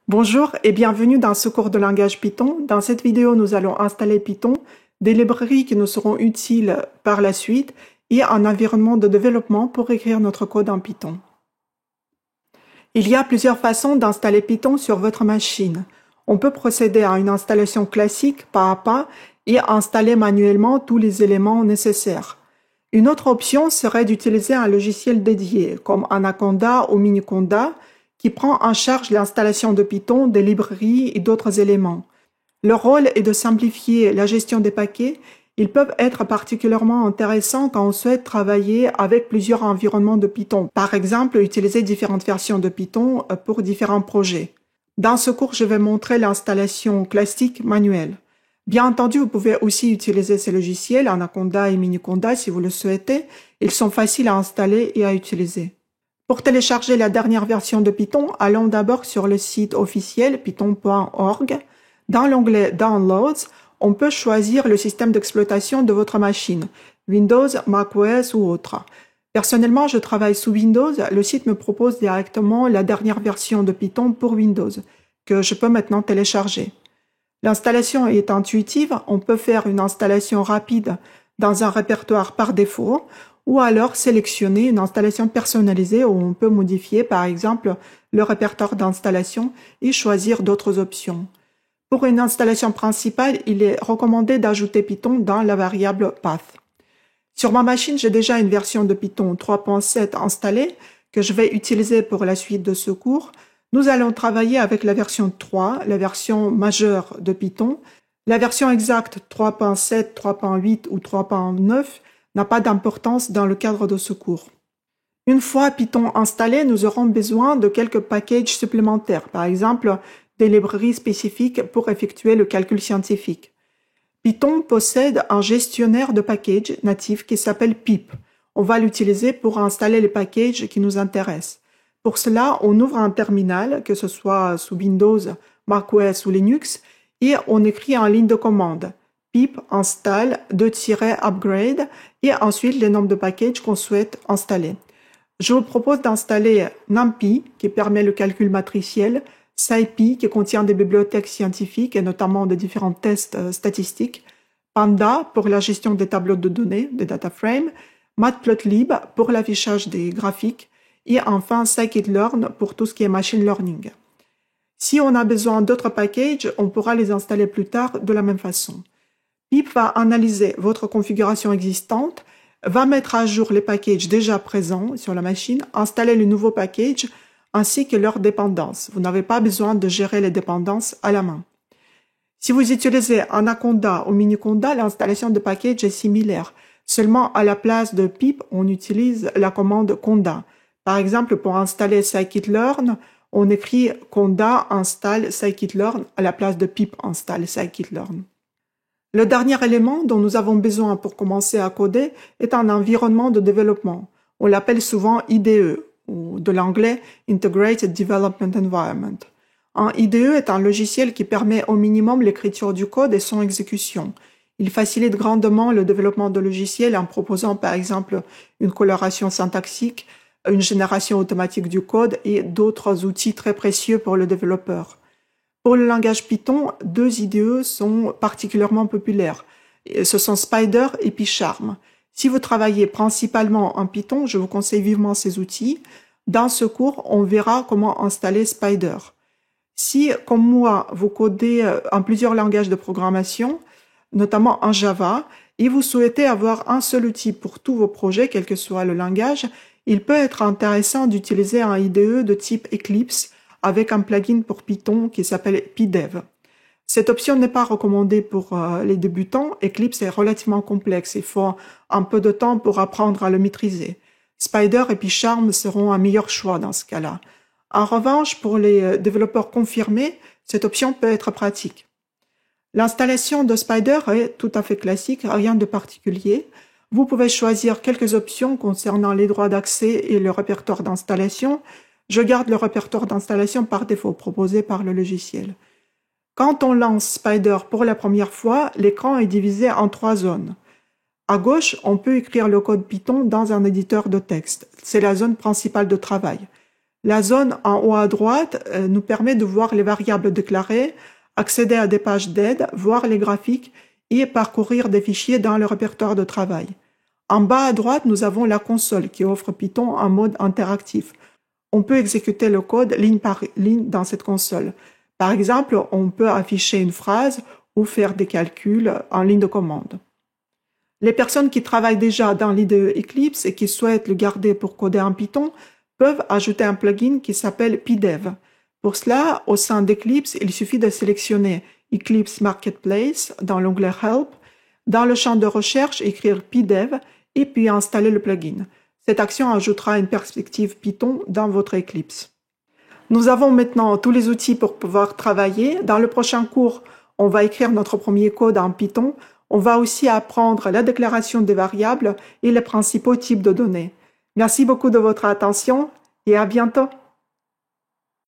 Bonjour et bienvenue dans ce cours de langage Python. Dans cette vidéo, nous allons installer Python, des librairies qui nous seront utiles par la suite et un environnement de développement pour écrire notre code en Python. Il y a plusieurs façons d'installer Python sur votre machine. On peut procéder à une installation classique pas à pas et installer manuellement tous les éléments nécessaires. Une autre option serait d'utiliser un logiciel dédié comme Anaconda ou Miniconda, qui prend en charge l'installation de Python, des librairies et d'autres éléments. Leur rôle est de simplifier la gestion des paquets. Ils peuvent être particulièrement intéressants quand on souhaite travailler avec plusieurs environnements de Python. Par exemple, utiliser différentes versions de Python pour différents projets. Dans ce cours, je vais montrer l'installation classique manuelle. Bien entendu, vous pouvez aussi utiliser ces logiciels, Anaconda et Miniconda si vous le souhaitez. Ils sont faciles à installer et à utiliser. Pour télécharger la dernière version de Python, allons d'abord sur le site officiel python.org. Dans l'onglet Downloads, on peut choisir le système d'exploitation de votre machine, Windows, macOS ou autre. Personnellement, je travaille sous Windows. Le site me propose directement la dernière version de Python pour Windows, que je peux maintenant télécharger. L'installation est intuitive. On peut faire une installation rapide dans un répertoire par défaut, ou alors sélectionner une installation personnalisée où on peut modifier par exemple le répertoire d'installation et choisir d'autres options. Pour une installation principale, il est recommandé d'ajouter Python dans la variable path. Sur ma machine, j'ai déjà une version de Python 3.7 installée que je vais utiliser pour la suite de ce cours. Nous allons travailler avec la version 3, la version majeure de Python. La version exacte 3.7, 3.8 ou 3.9 n'a pas d'importance dans le cadre de ce cours. Une fois Python installé, nous aurons besoin de quelques packages supplémentaires, par exemple des librairies spécifiques pour effectuer le calcul scientifique. Python possède un gestionnaire de packages natif qui s'appelle pip. On va l'utiliser pour installer les packages qui nous intéressent. Pour cela, on ouvre un terminal, que ce soit sous Windows, macOS ou Linux, et on écrit en ligne de commande pip install --upgrade et ensuite les nombres de packages qu'on souhaite installer. Je vous propose d'installer NumPy qui permet le calcul matriciel, SciPy qui contient des bibliothèques scientifiques et notamment de différents tests statistiques, Panda pour la gestion des tableaux de données, des data frames, Matplotlib pour l'affichage des graphiques et enfin scikit-learn pour tout ce qui est machine learning. Si on a besoin d'autres packages, on pourra les installer plus tard de la même façon. Pip va analyser votre configuration existante, va mettre à jour les packages déjà présents sur la machine, installer les nouveaux packages ainsi que leurs dépendances. Vous n'avez pas besoin de gérer les dépendances à la main. Si vous utilisez Anaconda ou Miniconda, l'installation de packages est similaire. Seulement à la place de pip, on utilise la commande conda. Par exemple, pour installer scikit-learn, on écrit conda install scikit-learn à la place de pip install scikit-learn. Le dernier élément dont nous avons besoin pour commencer à coder est un environnement de développement. On l'appelle souvent IDE, ou de l'anglais Integrated Development Environment. Un IDE est un logiciel qui permet au minimum l'écriture du code et son exécution. Il facilite grandement le développement de logiciels en proposant par exemple une coloration syntaxique, une génération automatique du code et d'autres outils très précieux pour le développeur. Pour le langage Python, deux IDE sont particulièrement populaires. Ce sont Spyder et PyCharm. Si vous travaillez principalement en Python, je vous conseille vivement ces outils. Dans ce cours, on verra comment installer Spyder. Si, comme moi, vous codez en plusieurs langages de programmation, notamment en Java, et vous souhaitez avoir un seul outil pour tous vos projets, quel que soit le langage, il peut être intéressant d'utiliser un IDE de type Eclipse avec un plugin pour Python qui s'appelle PyDev. Cette option n'est pas recommandée pour les débutants. Eclipse est relativement complexe. Il faut un peu de temps pour apprendre à le maîtriser. Spyder et PyCharm seront un meilleur choix dans ce cas-là. En revanche, pour les développeurs confirmés, cette option peut être pratique. L'installation de Spyder est tout à fait classique, rien de particulier. Vous pouvez choisir quelques options concernant les droits d'accès et le répertoire d'installation. Je garde le répertoire d'installation par défaut proposé par le logiciel. Quand on lance Spyder pour la première fois, l'écran est divisé en 3 zones. À gauche, on peut écrire le code Python dans un éditeur de texte. C'est la zone principale de travail. La zone en haut à droite nous permet de voir les variables déclarées, accéder à des pages d'aide, voir les graphiques et parcourir des fichiers dans le répertoire de travail. En bas à droite, nous avons la console qui offre Python en mode interactif. On peut exécuter le code ligne par ligne dans cette console. Par exemple, on peut afficher une phrase ou faire des calculs en ligne de commande. Les personnes qui travaillent déjà dans l'IDE Eclipse et qui souhaitent le garder pour coder en Python peuvent ajouter un plugin qui s'appelle PyDev. Pour cela, au sein d'Eclipse, il suffit de sélectionner Eclipse Marketplace dans l'onglet Help, dans le champ de recherche, écrire PyDev et puis installer le plugin. Cette action ajoutera une perspective Python dans votre Eclipse. Nous avons maintenant tous les outils pour pouvoir travailler. Dans le prochain cours, on va écrire notre premier code en Python. On va aussi apprendre la déclaration des variables et les principaux types de données. Merci beaucoup de votre attention et à bientôt.